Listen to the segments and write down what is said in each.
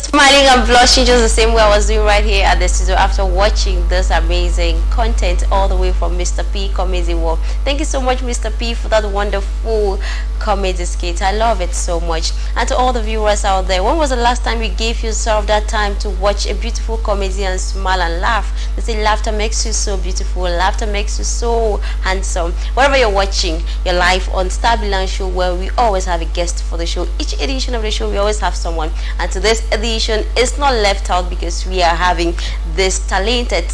Smiling and blushing just the same way I was doing right here at the studio after watching this amazing content all the way from Mr. P Comedy World. Thank you so much, Mr. P, for that wonderful comedy skit. I love it so much. And to all the viewers out there, when was the last time you gave yourself that time to watch a beautiful comedy and smile and laugh? They say laughter makes you so beautiful, laughter makes you so handsome. Whatever you're watching, your life on Starbilang show, where we always have a guest for the show. Each edition of the show, we always have someone. And to this edition, is not left out because we are having this talented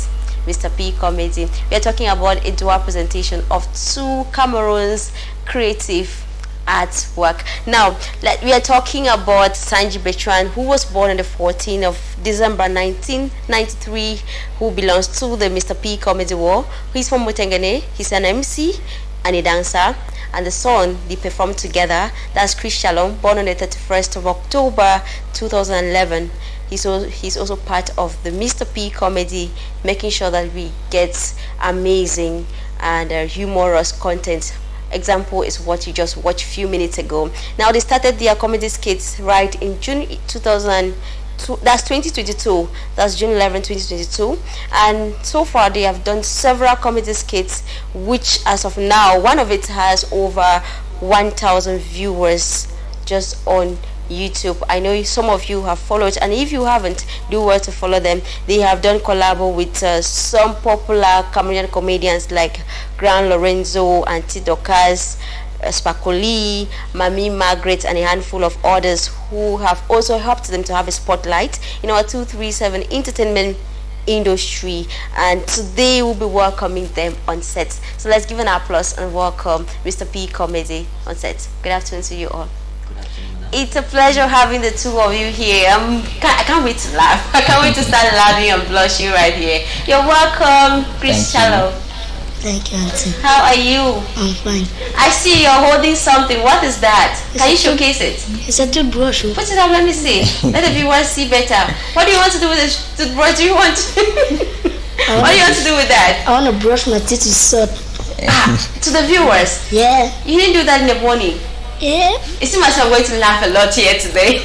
Mr. P Comedy. We are talking about a dual presentation of two Cameroon's creative artwork. Now, we are talking about Sanji Bertrand, who was born on the 14th of December 1993, who belongs to the Mr. P Comedy World. He's from Mutengane. He's an MC and a dancer. And the son, they performed together. That's Chris Shalom, born on the 31st of October 2011. He's also part of the Mr. P Comedy, making sure that we get amazing and humorous content. Example is what you just watched a few minutes ago. Now, they started their comedy skits right in June 2022. That's June 11, 2022. And so far, they have done several comedy skits, which as of now, one of it has over 1,000 viewers just on YouTube. I know some of you have followed, and if you haven't, do well to follow them. They have done collabo with some popular Cameroonian comedians like Grand Lorenzo, Auntie Dokas, Spakoli, Mami Margaret, and a handful of others who have also helped them to have a spotlight in our 237 entertainment industry. And today we'll be welcoming them on set. So let's give an applause and welcome Mr. P Comedy on set. Good afternoon to you all. It's a pleasure having the two of you here. I can't wait to laugh. I can't wait to start laughing and blushing right here. You're welcome, Chris Shalom. Thank you, Auntie. How are you? I'm fine. I see you're holding something. What is that? Can you showcase it? It's a toothbrush. Put it up, let me see. Let the viewers see better. What do you want to do with this toothbrush? What do you want to do with that? I want to brush my teeth with soap. To the viewers? Yeah. You didn't do that in the morning? Yeah. It seems like I'm going to laugh a lot here today.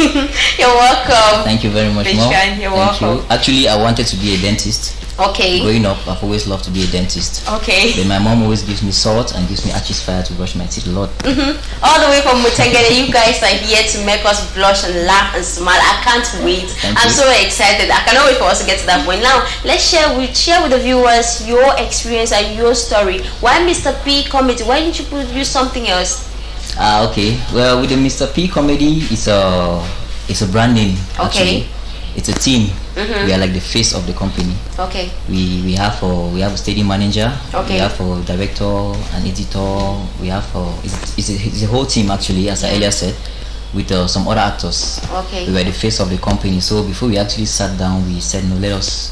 You're welcome. Thank you very much, Mom. You're welcome. Actually, I wanted to be a dentist. Okay. Growing up, I've always loved to be a dentist. Okay. But my mom always gives me salt and gives me Archie's fire to brush my teeth a lot. All the way from Mutengene, you guys are here to make us blush and laugh and smile. I can't wait. I'm so excited. I cannot wait for us to get to that point. Now, let's share with the viewers your experience and your story. Why Mr. P Comedy? Why didn't you produce something else? Okay. Well, with the Mr. P Comedy, it's a brand name. Okay. Actually. It's a team. We are like the face of the company. Okay. We have a stadium manager. Okay. We have a director, an editor. We have it's a whole team actually, as I earlier said, with some other actors. Okay. We were the face of the company. So before we actually sat down, we said, no, let us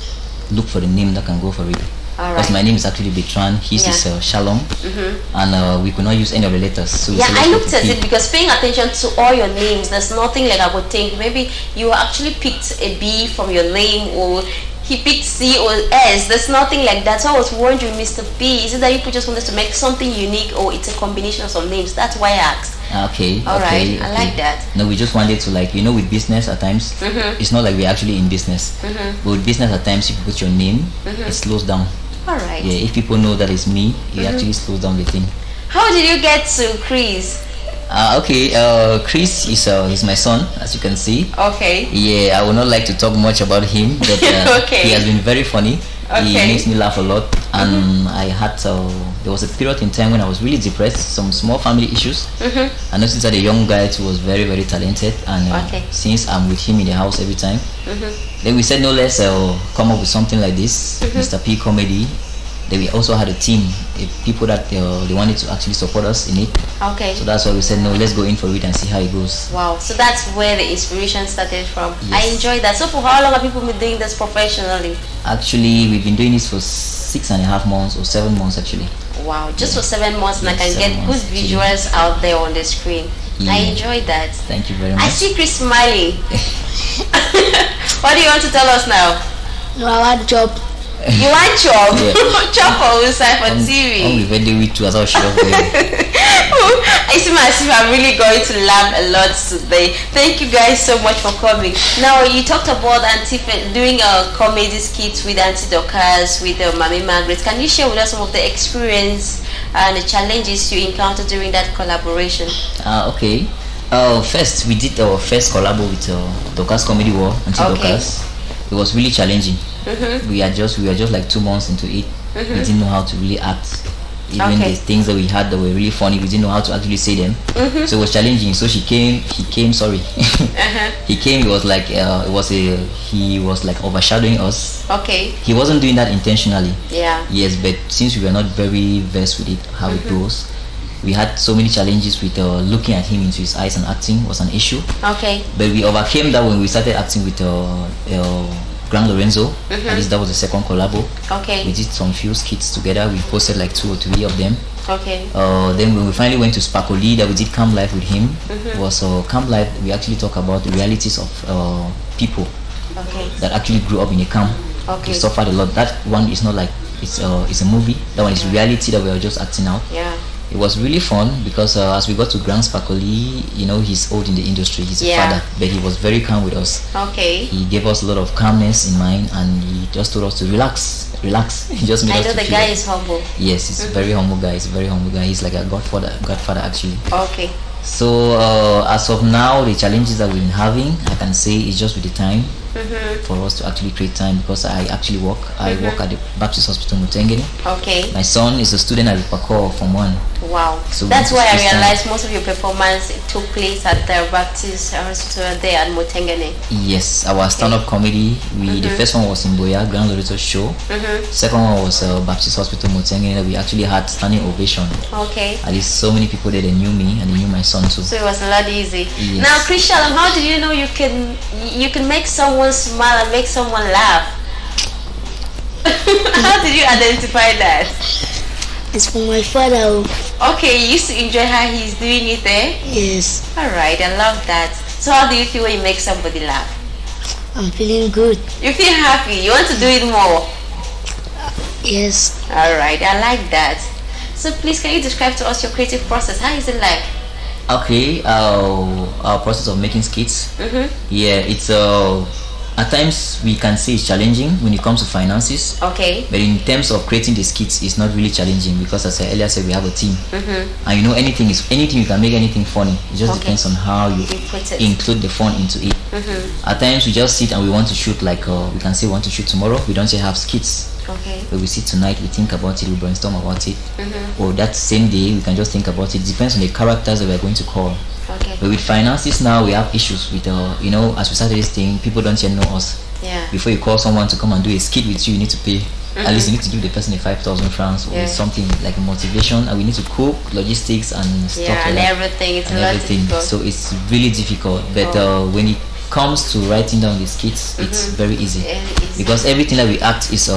look for the name that can go for it. Because my name is actually Bertrand, his is Shalom, and we could not use any of the letters. So I looked at it because paying attention to all your names, there's nothing like I would think. Maybe you actually picked a B from your name, or he picked C or S. There's nothing like that. So I was wondering, Mr. P, is it that you just wanted to make something unique, or it's a combination of some names? That's why I asked. Okay. Alright, I like that. No, we just wanted to, like, with business at times, it's not like we're actually in business. But with business at times, if you put your name, it slows down. Alright. Yeah, if people know that it's me, it actually slows down the thing. How did you get to Chris? Chris is my son, as you can see. Okay. Yeah, I would not like to talk much about him, but he has been very funny. Okay. He makes me laugh a lot, and there was a period in time when I was really depressed, some small family issues. I noticed that a young guy too was very, very talented, and since I'm with him in the house every time, then we said, no, let's come up with something like this, Mr. P Comedy. Then we also had a team, people that they wanted to actually support us in it. Okay. So that's why we said, no, let's go in for it and see how it goes. Wow. So that's where the inspiration started from. Yes. I enjoyed that. So for how long have people been doing this professionally? Actually, we've been doing this for 6.5 months or 7 months actually. Wow. Just for 7 months, and I can get good visuals out there on the screen. Yeah. I enjoyed that. Thank you very much. I see Chris smiling. What do you want to tell us now? No, I had a job. You want chop? Yeah. Chop or inside for TV? I'm with very weak too, as I was sure. I see myself. I'm really going to laugh a lot today. Thank you guys so much for coming. Now you talked about Auntie doing a comedy skit with Auntie Dorcas, with Mami Margaret. Can you share with us some of the experience and the challenges you encountered during that collaboration? Okay. First we did our first collabo with Dorcas Comedy War, Auntie Dorcas. It was really challenging. We were just like 2 months into it. We didn't know how to really act. Even the things that we had that were really funny, we didn't know how to actually say them. So it was challenging. So he came. Sorry, he came. It was like he was like overshadowing us. Okay. He wasn't doing that intentionally. Yeah. Yes, but since we were not very versed with it, how it goes, we had so many challenges with looking at him into his eyes, and acting was an issue. Okay. But we overcame that when we started acting with Grand Lorenzo. At least that was the second collabo. Okay. We did some few skits together. We posted like 2 or 3 of them. Okay. Then when we finally went to Sparkoli, that we did Camp Life with him. Was Camp Life. We actually talk about the realities of people that actually grew up in a camp. They suffered a lot. That one is not like it's a movie. That one is reality that we are just acting out. Yeah. It was really fun because as we got to Grand Sparkoli, you know, he's old in the industry. He's a father, but he was very calm with us. Okay. He gave us a lot of calmness in mind, and he just told us to relax. He just made us to feel. I know the guy is humble. Yes, he's a very humble guy. He's a very humble guy. He's like a godfather actually. Okay. So as of now, the challenges that we've been having, I can say, is just with the time. For us to actually create time, because I actually work. I work at the Baptist Hospital Mutengene. Okay. My son is a student at Pakor from 1. Wow. So that's why I realized most of your performance took place at the Baptist Hospital there at Mutengene. Yes, our stand-up comedy. The first one was in Boya, Grand Lorenzo show. Second one was Baptist Hospital Mutengene. We actually had standing ovation. Okay. At least so many people there, they knew me and they knew my son too. So it was a lot easy. Yes. Now, Christian, how did you know you can make someone smile and make someone laugh? How did you identify that? It's from my father. Okay, you used to enjoy how he's doing it, eh? Yes. Alright, I love that. So how do you feel when you make somebody laugh? I'm feeling good. You feel happy? You want to do it more? Yes. Alright, I like that. So please, can you describe to us your creative process? How is it like? Okay, our process of making skits. Yeah, it's at times we can say it's challenging when it comes to finances. Okay. But in terms of creating the skits, it's not really challenging because, as I earlier said, we have a team. And you know, anything you can make anything funny. It just depends on how you include the fun into it. At times we just sit and we want to shoot, like we can say we want to shoot tomorrow. We don't say have skits. Okay. But we sit tonight, we think about it, we brainstorm about it. Or that same day we can just think about it. It depends on the characters that we're going to call. Okay. But with finances now, we have issues with you know, as we started this thing, people don't yet know us. Yeah. Before you call someone to come and do a skit with you, you need to pay. At least you need to give the person a 5,000 francs or something like a motivation, and we need to cook, logistics, and stuff like that. Everything. It's a lot difficult. So it's really difficult. But when it comes to writing down the skits, it's very easy. Because everything that we act is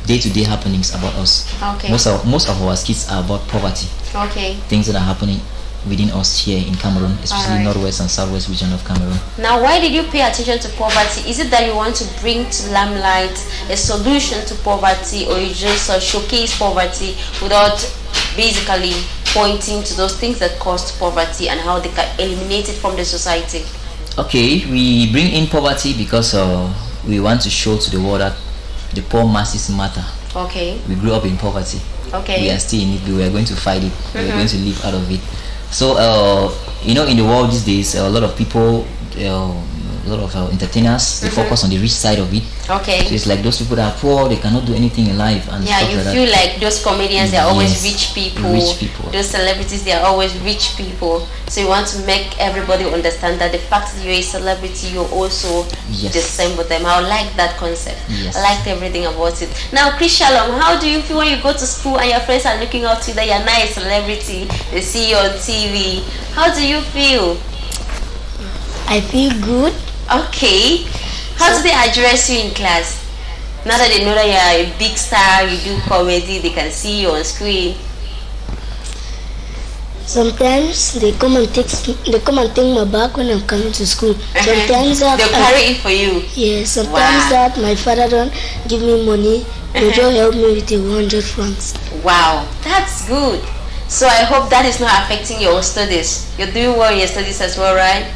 day-to-day happenings about us. Okay. Most of our skits are about poverty. Okay. Things that are happening within us here in Cameroon, especially northwest and southwest region of Cameroon. Now, why did you pay attention to poverty? Is it that you want to bring to limelight a solution to poverty, or you just showcase poverty without basically pointing to those things that caused poverty and how they can eliminate it from the society? Okay, we bring in poverty because we want to show to the world that the poor masses matter. Okay. We grew up in poverty. Okay. We are still in it, but we are going to fight it. We are going to live out of it. So, you know, in the world these days, a lot of people, a lot of entertainers, they focus on the rich side of it. Okay. So it's like those people that are poor, they cannot do anything in life. And yeah, you feel like those comedians, they are always rich people. Rich people. Those celebrities, they are always rich people. So you want to make everybody understand that the fact that you're a celebrity, you're also the same with them. I like that concept. Yes. I liked everything about it. Now, Chris Shalom, how do you feel when you go to school and your friends are looking up to you that you're not a celebrity, they see you on TV? How do you feel? I feel good. Okay. How do they address you in class? Now that they know that you're a big star, you do comedy, they can see you on screen. Sometimes they come and take my bag when I'm coming to school. Sometimes they'll carry it for you. Yeah, sometimes that my father don't give me money. They just help me with the 100 francs. Wow, that's good. So I hope that is not affecting your studies. You're doing well in your studies as well, right?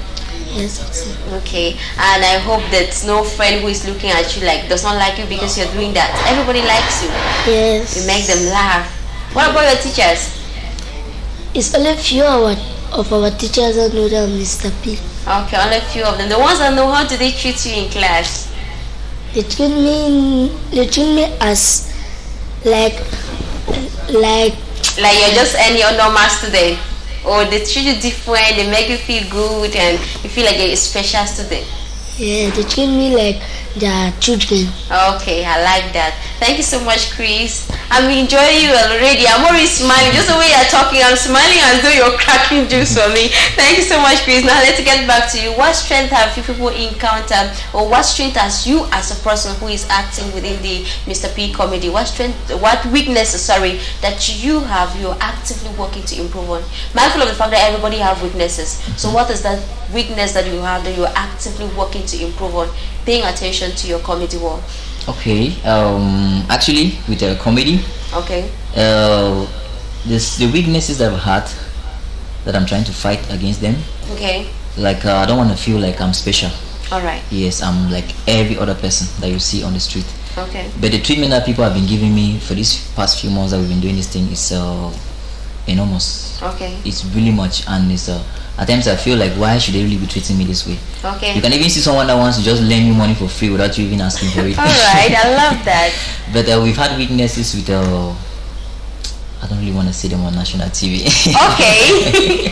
Yes. Okay, and I hope that no friend who is looking at you like does not like you because you're doing that. Everybody likes you. Yes. You make them laugh. What about your teachers? It's only few of our teachers that know that Mr. P. Okay, only few of them. The ones that know, how do they treat you in class? They treat me as like you're just any normal student, or they treat you different. They make you feel good and you feel like you're a special student. Yeah, they treat me like their children. Okay, I like that. Thank you so much, Chris. I'm enjoying you already. I'm already smiling. Just the way you're talking, I'm smiling as though you're cracking jokes for me. Thank you so much, Chris. Now let's get back to you. What strength have you people encountered, or what strength has you as a person who is acting within the Mr. P comedy? What weaknesses, that you're actively working to improve on? Mindful of the fact that everybody have weaknesses. So what is that weakness that you have that you're actively working to improve on, paying attention to your comedy work? Okay, actually with the comedy, okay, the weaknesses that I've had, that I'm trying to fight against them. Okay, like I don't want to feel like I'm special. All right. Yes, I'm like every other person that you see on the street. Okay. But the treatment that people have been giving me for these past few months that we've been doing this thing is enormous. Okay. It's really much, and it's at times I feel like, why should they really be treating me this way? Okay. You can even see someone that wants to just lend you money for free without you even asking for it. Alright, I love that. But we've had weaknesses with I don't really want to say them on national TV. Okay.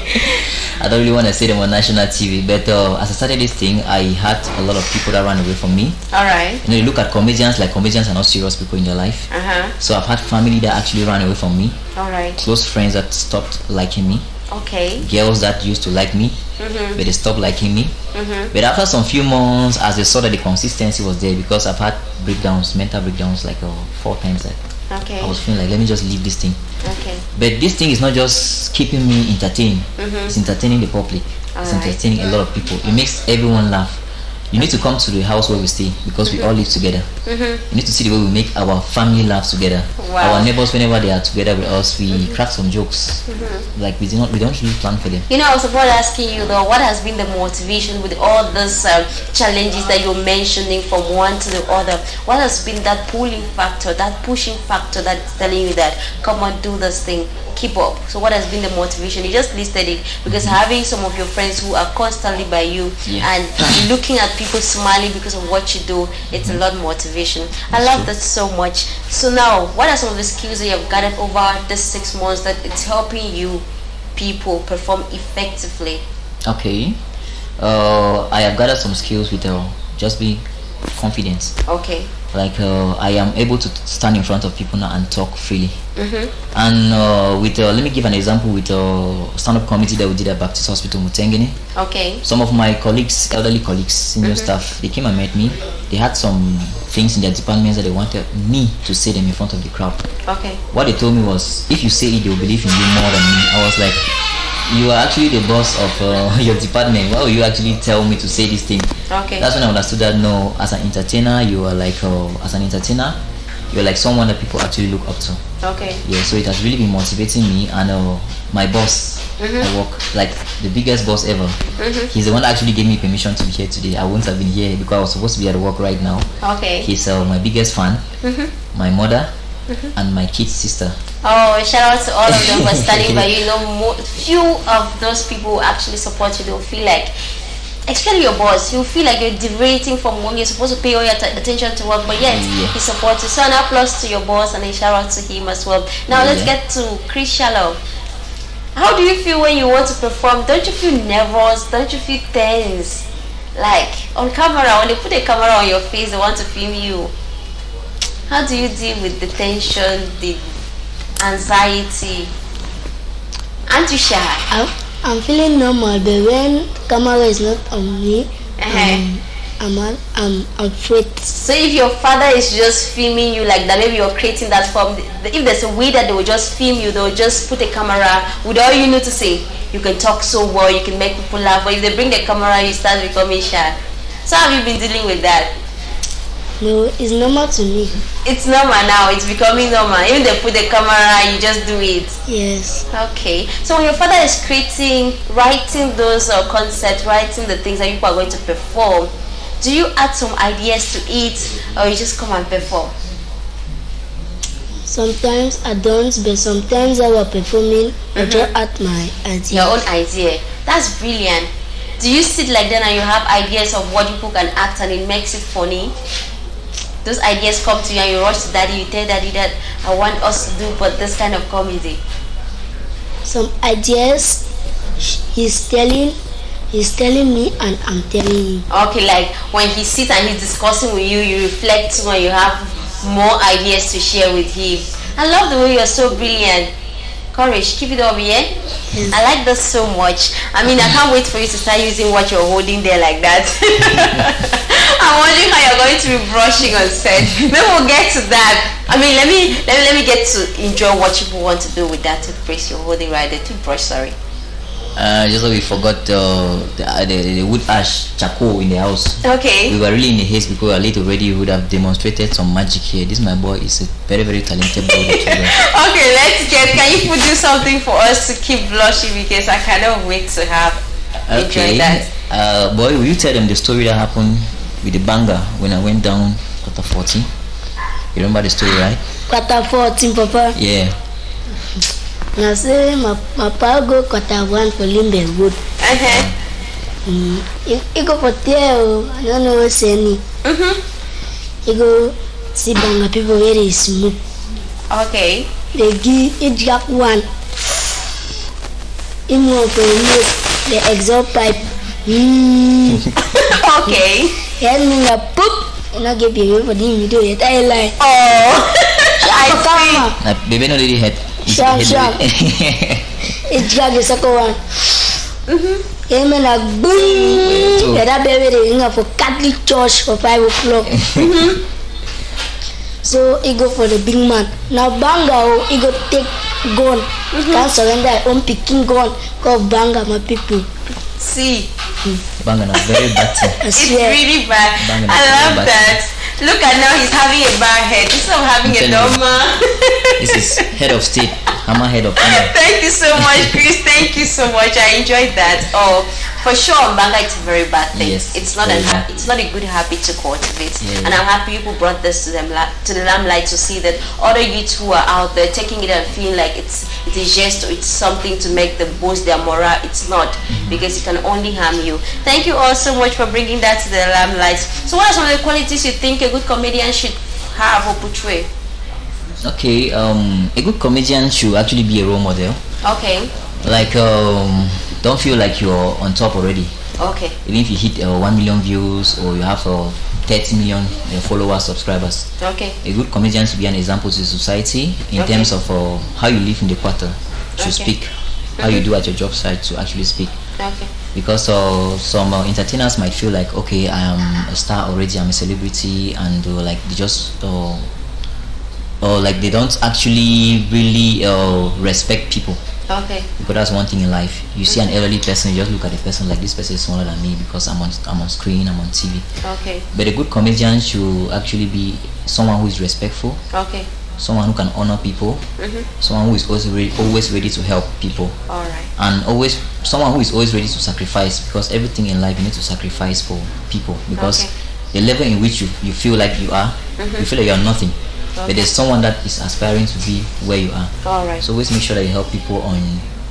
I don't really want to say them on national TV, but as I started this thing, I had a lot of people that ran away from me. Alright. You look at comedians, like comedians are not serious people in their life. So I've had family that actually ran away from me. Alright. Close friends that stopped liking me. Okay. Girls that used to like me, but they stopped liking me. But after some few months, as they saw that the consistency was there, because I've had breakdowns, mental breakdowns, like 4 times. Okay. I was feeling like, let me just leave this thing. Okay. But this thing is not just keeping me entertained. It's entertaining the public. It's entertaining a lot of people. It makes everyone laugh. You need to come to the house where we stay, because we all live together. You need to see the way we make our family laugh together. Wow. Our neighbors, whenever they are together with us, we crack some jokes. Like we don't really plan for them. I was about asking you though, what has been the motivation with all these challenges that you're mentioning from one to the other? What has been that pulling factor, that pushing factor that's telling you that, come on, do this thing, keep up? So what has been the motivation? You just listed it, because having some of your friends who are constantly by you and looking at people smiling because of what you do, it's a lot of motivation. I love that so much. So now, what are some of the skills that you've gathered over this 6 months that it's helping you people perform effectively? Okay, I have gathered some skills with just being confident. Okay. Like I am able to stand in front of people now and talk freely. And with let me give an example with stand-up comedy that we did at Baptist Hospital Mutengene. Okay. Some of my colleagues, elderly colleagues, senior staff, they came and met me. They had some things in their departments that they wanted me to say them in front of the crowd. Okay. What they told me was, if you say it, they will believe in you more than me. I was like, you are actually the boss of your department. Why will you actually tell me to say this thing? Okay. That's when I understood that no, as an entertainer, you are like you're like someone that people actually look up to. Okay. Yeah, so it has really been motivating me. And my boss, I work like the biggest boss ever. He's the one that actually gave me permission to be here today. I wouldn't have been here because I was supposed to be at work right now. Okay. He's my biggest fan, my mother, and my kid's sister. Oh, shout out to all of them for standing by you. Few of those people who actually support you, they'll feel like, especially your boss, he'll feel like you're deviating from when you're supposed to pay all your attention to work, but yet he supports you. So an applause to your boss and a shout out to him as well. Now let's get to Chris Shallow. How do you feel when you want to perform? Don't you feel nervous? Don't you feel tense? Like on camera, when they put a camera on your face, they want to film you. How do you deal with the tension, the anxiety? Aren't you shy? I'm feeling normal, but when camera is not on me, I'm afraid. So if your father is just filming you like that, maybe you're creating that form, if there's a way that they will just film you, they will just put a camera with all you need to say. You can talk so well, you can make people laugh, but if they bring the camera, you start becoming shy. So have you been dealing with that? No, it's normal to me. It's normal now, it's becoming normal. Even they put the camera, you just do it. Yes. Okay. So when your father is writing those concepts, writing the things that people are going to perform, do you add some ideas to it, or you just come and perform? Sometimes I don't, but sometimes I was performing, I just add my idea. Your own idea. That's brilliant. Do you sit like that and you have ideas of what people can act and it makes it funny? Those ideas come to you and you rush to daddy, you tell daddy that I want us to do but this kind of comedy. Some ideas he's telling me and I'm telling him. Okay, like when he sits and he's discussing with you, you reflect when you have more ideas to share with him. I love the way you're so brilliant. Courage, keep it up, yeah? Yes. I like this so much. I mean, I can't wait for you to start using what you're holding there like that. I'm wondering how you're going to be brushing on set. Maybe we'll get to that. I mean, let me get to enjoy what people want to do with that toothbrush you're holding right there. Toothbrush, sorry. Just so we forgot the wood ash charcoal in the house. Okay. We were really in a haste because we were late already. We would have demonstrated some magic here. This my boy is a very, very talented boy. Okay, can you do something for us to keep blushing because I cannot wait to have enjoy that. Boy, will you tell them the story that happened with the banger when I went down quarter 14? You remember the story, right? Quarter 14, Papa? Yeah. Now say my papa go quarter 1 for Limbe Wood. He go for there, I don't know what's any. He go see banga people very smooth. Okay. They give it jack one. He move for the exhaust pipe. Okay. Help me a poop. And I give you for the video that I like. Oh, I see. Baby no really had. Sharp. It's got the second one. And then I boom. That baby they for Catholic church for 5 o'clock. So he go for the big man. Now banga he go take gun. Can't surrender own picking gun. Go banga my people. See. Banga is very bad. It's really bad. I love that. Look at now he's having a bad head instead of having a normal. This is head of state. I'm a head of honor. Thank you so much, Chris. Thank you so much. I enjoyed that. Oh, for sure, banga it's a very bad thing. Yes, it's not a good habit to cultivate. Yeah. And I'm happy people brought this to the limelight to see that other youths who are out there taking it and feeling like it is just it's something to make them boost their morale. It's not, because it can only harm you. Thank you all so much for bringing that to the limelight. So what are some of the qualities you think a good comedian should have or portray? Okay, a good comedian should actually be a role model. Okay. Like, don't feel like you're on top already. Okay. Even if you hit 1 million views or you have 30 million followers, subscribers. Okay. A good comedian should be an example to society in terms of how you live in the quarter, to speak, how you do at your job site, to actually speak. Okay. Because some entertainers might feel like, okay, I am a star already, I'm a celebrity, and like they just or like they don't actually really respect people. Okay. Because that's one thing in life. You see an elderly person, you just look at the person like this person is smaller than me because I'm on screen, I'm on TV. Okay. But a good comedian should actually be someone who is respectful. Okay. Someone who can honor people. Someone who is always ready to help people. All right. And someone who is always ready to sacrifice, because everything in life you need to sacrifice for people, because the level in which you feel like you are, you feel like you are nothing. But there's someone that is aspiring to be where you are. All right. So always make sure that you help people on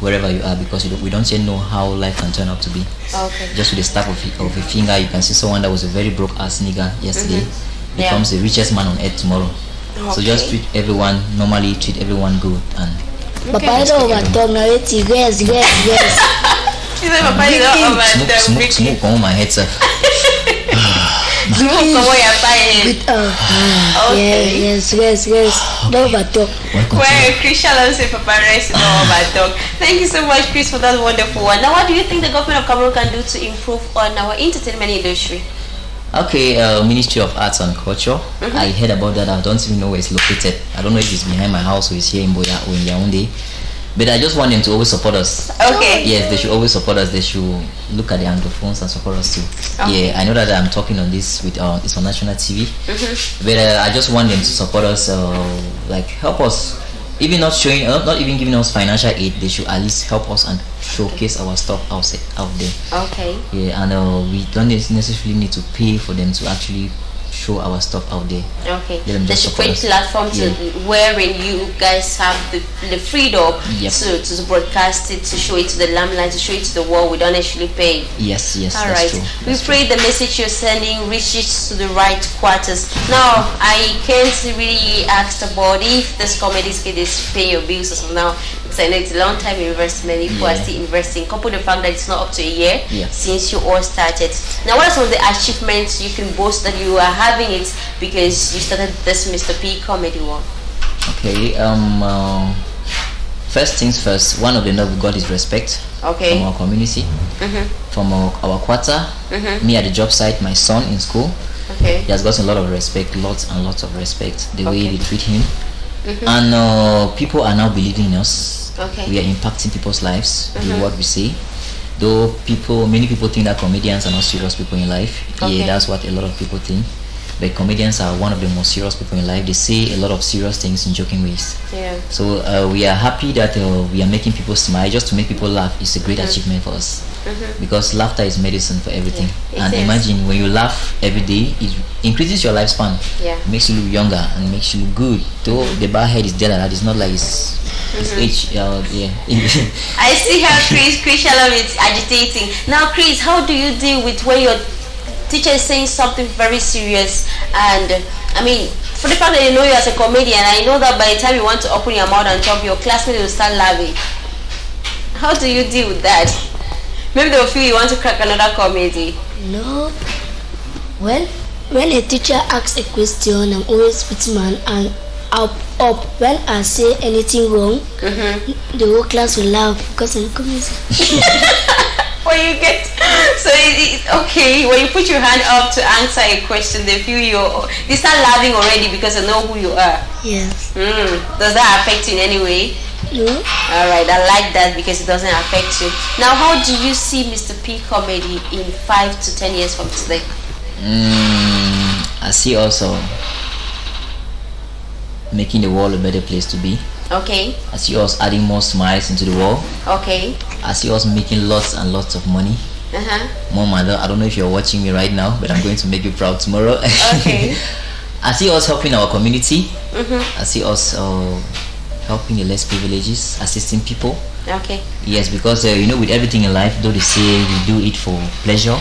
wherever you are, because we don't yet know how life can turn out to be. Okay. Just with the snap of a finger, you can see someone that was a very broke ass nigga yesterday becomes the richest man on earth tomorrow. Okay. So just treat everyone normally, treat everyone good, and Papa is over top now. It's yes. Papa is over smoke on my head, sir. Yes. No batok. Well, Chris loves say Papa rest no batok. Thank you so much, Chris, for that wonderful one. Now, what do you think the government of Cameroon can do to improve on our entertainment industry? Okay, Ministry of Arts and Culture. I heard about that. I don't even know where it's located. I don't know if it's behind my house or it's here in Boya or in Yaoundé. But I just want them to always support us. Okay. Yes, they should always support us. They should look at the anglophones and support us too. Okay. Yeah, I know that I'm talking on this with it's on national TV. But I just want them to support us, like help us. Even not showing, not even giving us financial aid, they should at least help us and showcase our stuff out there. Okay. Yeah, and we don't necessarily need to pay for them to actually show our stuff out there. Okay. They should create platforms wherein you guys have the freedom to broadcast it, to show it to the limelight, to show it to the world. We don't actually pay. Yes, all right. True. We pray the message you're sending reaches to the right quarters. Now, I can't really ask about if this comedy skit is paying your bills or something now. I know it's a long time investment. People are still investing. Couple the fact that it's not up to a year since you all started. Now, what are some of the achievements you can boast that you are having it because you started this Mr. P comedy one? Okay. First things first. One of the we got is respect from our community, from our quarter. Me at the job site, my son in school. Okay. He has gotten a lot of respect, lots and lots of respect. The way they treat him, and people are now believing in us. Okay. We are impacting people's lives with what we say. Though many people think that comedians are not serious people in life. Okay. Yeah, that's what a lot of people think. But comedians are one of the most serious people in life. They say a lot of serious things in joking ways. Yeah. So we are happy that we are making people smile. Just to make people laugh is a great achievement for us. Because laughter is medicine for everything. And imagine when you laugh every day, it increases your lifespan. Yeah. It makes you look younger and makes you look good. Though the bad head is there like that. It's not like it's age. I see how Chris Shalom is agitating. Now, Chris, how do you deal with when your teacher is saying something very serious? And I mean, for the fact that they know you as a comedian, I know that by the time you want to open your mouth and talk, your classmates will start laughing. How do you deal with that? Maybe they'll feel you want to crack another comedy. No. When a teacher asks a question, I'm always putting my hand up. When I say anything wrong, the whole class will laugh because I'm comedy. When you get okay, when you put your hand up to answer a question, they start laughing already because they know who you are. Yes. Does that affect you in any way? No. All right, I like that because it doesn't affect you. Now, how do you see Mr. P comedy in 5 to 10 years from today? I see also making the world a better place to be. Okay. I see us adding more smiles into the world. Okay. I see us making lots and lots of money. Mom, I don't know if you're watching me right now, but I'm going to make you proud tomorrow. Okay. I see us helping our community. I see us helping the less privileges, assisting people. Okay. Yes, because with everything in life, though they say we do it for pleasure,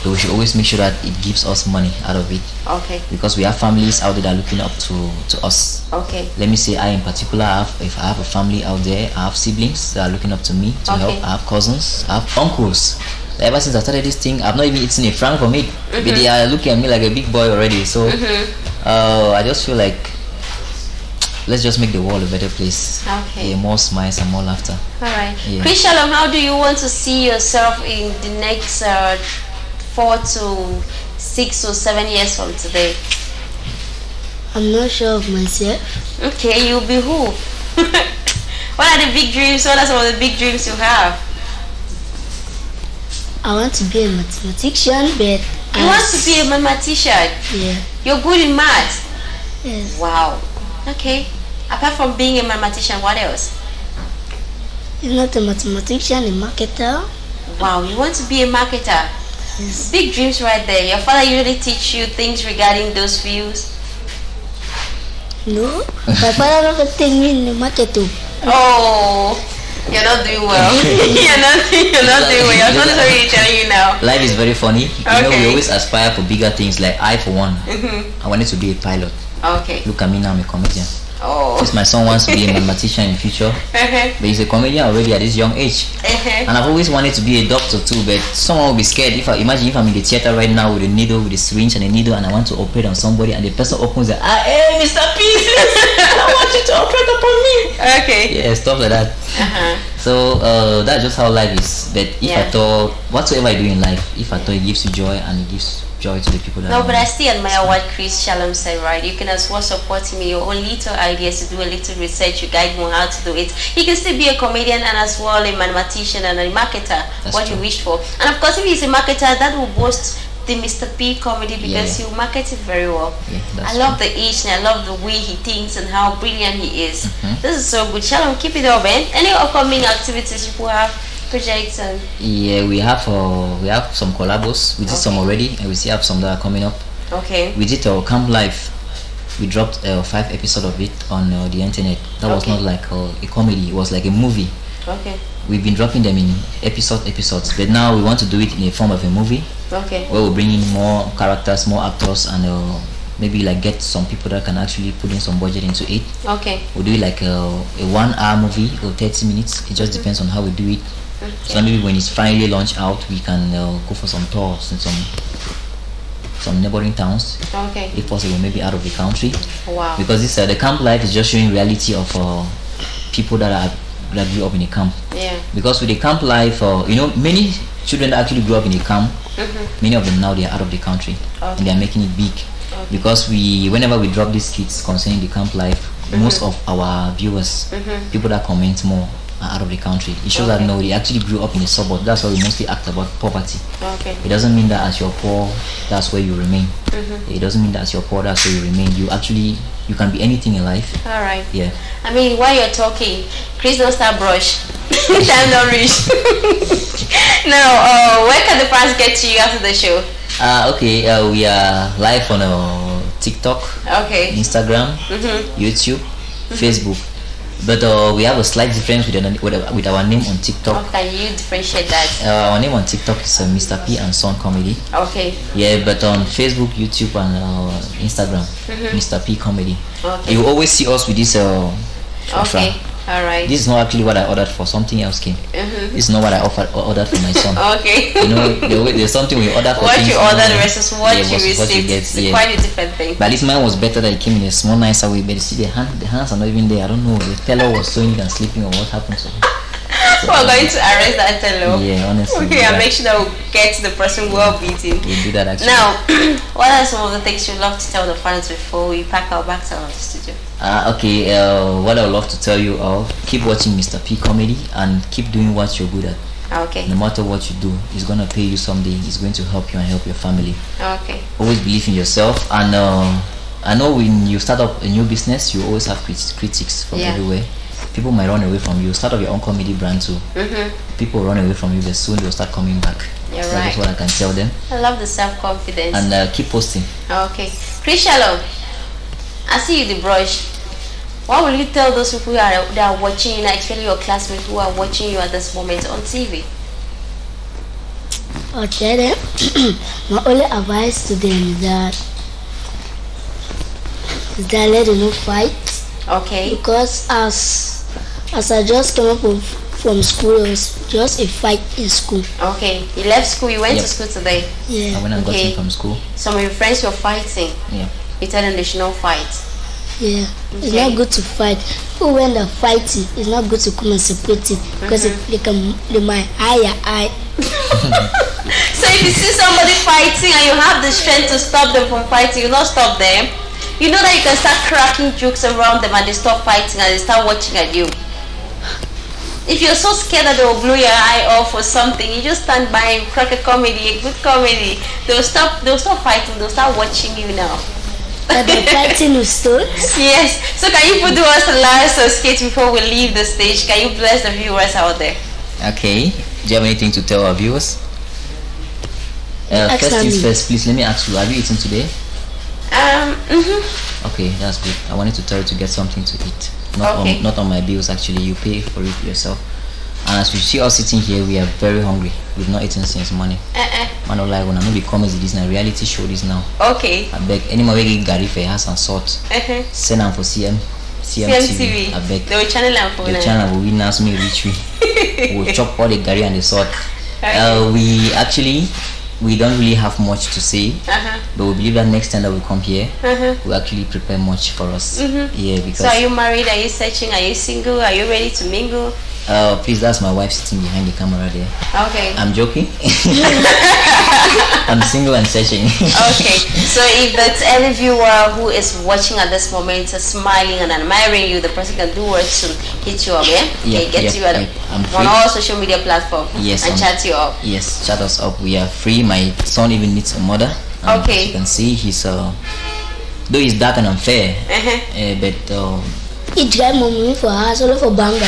but we should always make sure that it gives us money out of it. Okay. Because we have families out there that are looking up to us. Okay. Let me say, I in particular, if I have a family out there, I have siblings that are looking up to me to help. I have cousins, I have uncles. Ever since I started this thing, I've not even eaten a franc from it, but they are looking at me like a big boy already. So I just feel like let's just make the world a better place. Okay. Yeah, more smiles and more laughter. All right. Yeah. Chris Shalom, how do you want to see yourself in the next 4 to 6 or 7 years from today? I'm not sure of myself. Okay, you'll be who? What are the big dreams? What are some of the big dreams you have? I want to be a mathematician, but you want to be a mathematician? Yeah. You're good in math? Yes. Wow. Okay. Apart from being a mathematician, what else? If not a mathematician, a marketer. Wow, you want to be a marketer? Yes. Big dreams right there. Your father usually teach you things regarding those fields? No. My father never take me in the market too. Oh, you're not doing well. you're not doing well. Your son is already telling you now. Life is very funny. Okay. You know, we always aspire for bigger things. Like I, for one, I wanted to be a pilot. Okay. Look at me now, I'm a comedian. Oh. Since my son wants to be a mathematician in the future, but he's a comedian already at this young age. And I've always wanted to be a doctor too, but someone will be scared. Imagine if I'm in the theater right now with a needle, with a syringe and a needle, and I want to operate on somebody, and the person opens the hey, Mr. P, I want you to operate upon me. Okay. Yeah, stuff like that. So that's just how life is. But if I thought whatsoever I do in life, if I thought it gives you joy and it gives joy to the people that no, but I still admire what Chris Shalom said, right? You can as well support him in your own little ideas, to do a little research, you guide him on how to do it. He can still be a comedian and as well a mathematician and a marketer. That's what true. He wished for. And of course, if he's a marketer, that will boost the Mr. P comedy, because you market it very well. I love the age and I love the way he thinks and how brilliant he is. This is so good. Shalom, keep it up, man. Any upcoming activities you have, projects? And yeah, we have some collabos. We did some already, and we still have some that are coming up. Okay. We did our Camp Live. We dropped 5 episodes of it on the internet. That was not like a comedy. It was like a movie. Okay. We've been dropping them in episodes, but now we want to do it in a form of a movie. Okay. Where we bring in more characters, more actors, and maybe like get some people that can actually put in some budget into it. Okay. We'll do it like a 1 hour movie or 30 minutes. It just depends on how we do it. Okay. So maybe when it's finally launched out, we can go for some tours in some neighboring towns. Okay. If possible, maybe out of the country. Wow. Because this the Camp Life is just showing reality of people that grew up in a camp. Yeah. Because with the Camp Life, many children that actually grew up in a camp, many of them now they are out of the country, and they are making it big. Because whenever we drop these kids concerning the Camp Life, most of our viewers, people that comment more, are out of the country. It shows that no, they actually grew up in a suburb. That's why we mostly act about poverty. Okay. It doesn't mean that as you're poor, that's where you remain. It doesn't mean that as you're poor, that's where you remain. You can be anything in life. All right. Yeah. I mean, while you're talking, Chris, don't start brush. Time not reach. Now, where can the fans get to you after the show? Okay. We are live on TikTok, Instagram, YouTube, Facebook. But we have a slight difference with our name on TikTok. How can you differentiate that? Our name on TikTok is Mr. P and Son Comedy. Okay. Yeah, but on Facebook, YouTube, and Instagram, Mr. P Comedy. Okay. You always see us with this. Okay. All right. This is not actually what I ordered for. Something else came. This is not what I ordered for my son. Okay. There's something we ordered for. What you ordered versus what you received. It's quite a different thing. But at least mine was better. That it came in a small, nicer way. But you see, the hands are not even there. I don't know. The teller was sewing it and sleeping, or what happened to him. So we're going to arrest that teller. Yeah, honestly. Okay, and make sure that we get the person well beaten. We'll do that actually. Now, what are some of the things you'd love to tell the fans before we pack our bags out of the studio? Okay, what I would love to tell you all, keep watching Mr. P Comedy and keep doing what you're good at. Okay. No matter what you do, it's going to pay you someday. It's going to help you and help your family. Okay. Always believe in yourself. And I know when you start up a new business, you always have critics from everywhere. People might run away from you. Start up your own comedy brand too. People run away from you, but soon they'll start coming back. You're so right. that's what I can tell them. I love the self-confidence. And keep posting. Okay. Chris Shalom, I see you the brush. What will you tell those people that are watching you, especially your classmates who are watching you at this moment on TV? I'll tell them, my only advice to them is that let them not fight. Okay. Because as I just came up from school, it was just a fight in school. Okay. You left school, you went to school today? Yeah. And when I got in from school. Some of your friends were fighting? Yeah. You tell them they should not fight? Yeah. It's not good to fight. People when they're fighting, it's not good to come and separate it. Because they might hire eye. So if you see somebody fighting and you have the strength to stop them from fighting, you not stop them. You know that you can start cracking jokes around them and they stop fighting and they start watching at you. If you're so scared that they will blow your eye off or something, you just stand by and crack a comedy, a good comedy. They'll stop fighting, they'll start watching you now. But they're fighting with stones? Yes. So can you do us the last skit before we leave the stage? Can you bless the viewers out there? Okay. Do you have anything to tell our viewers? First things first, please let me ask you, have you eaten today? Okay, that's good. I wanted to tell you to get something to eat. Not on my bills actually. You pay for it yourself. And as we see us sitting here, we are very hungry. We've not eaten since morning. Man, no lie, when I'm not becoming this now, reality show this now. Okay. I beg anyone will get Gary for has and salt. Send them for CMTV. I beg. They will channel them for the channel will witness me reach we. We'll chop all the Gary and the salt. We don't really have much to say, but we believe that next time that we come here, we actually prepare much for us. Yeah, because. So are you married? Are you searching? Are you single? Are you ready to mingle? Please, that's my wife sitting behind the camera there. Okay. I'm joking. I'm single and searching. Okay. So if there's any viewer who is watching at this moment, smiling and admiring you, the person can do what to hit you up, yeah? Yeah, get you on all social media platforms. Yes. And chat you up. Yes, chat us up. We are free. My son even needs a mother. Okay. As you can see, he's though he's dark and unfair, but he drive mommy for us, all for Banga.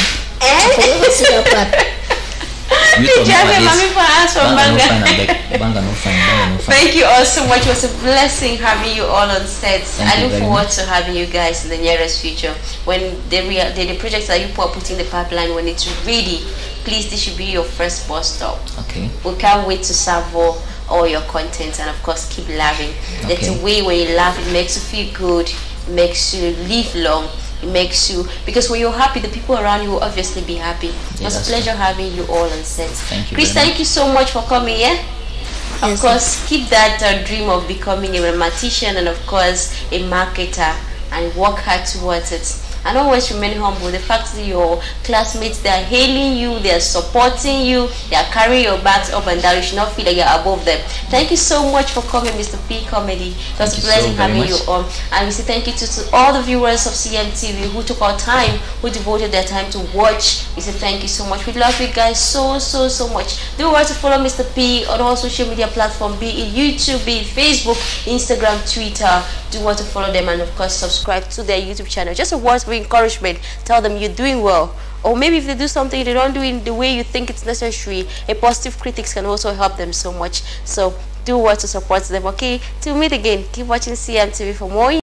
Thank you all so much. It was a blessing having you all on set. I look forward to having you guys in the nearest future. When the projects that you are putting in the pipeline, when it's ready, please, this should be your first bus stop. Okay. We can't wait to serve all your content, and of course keep laughing. Okay. That's a way when you laugh, it makes you feel good, it makes you live long. It makes you, because when you're happy, the people around you will obviously be happy. It was a pleasure having you all on set. Thank you. Chris, thank you so much for coming here. Of course, keep that dream of becoming a mathematician and of course a marketer, and work hard towards it. And always remain humble. The fact that your classmates, they are hailing you, they are supporting you, they are carrying your bags up and down, you should not feel like you're above them. Thank you so much for coming, Mr. P Comedy. It was a pleasure having you on. And we say thank you to all the viewers of CMTV who took our time, who devoted their time to watch. We say thank you so much. We love you guys so much. Do want to follow Mr. P on all social media platforms, be it YouTube, be it Facebook, Instagram, Twitter. Do want to follow them and of course subscribe to their YouTube channel. Just a word of encouragement. Tell them you're doing well. Or maybe if they do something they don't do in the way you think it's necessary, a positive critics can also help them so much. So do what to support them. Okay, till we meet again, keep watching CMTV for more.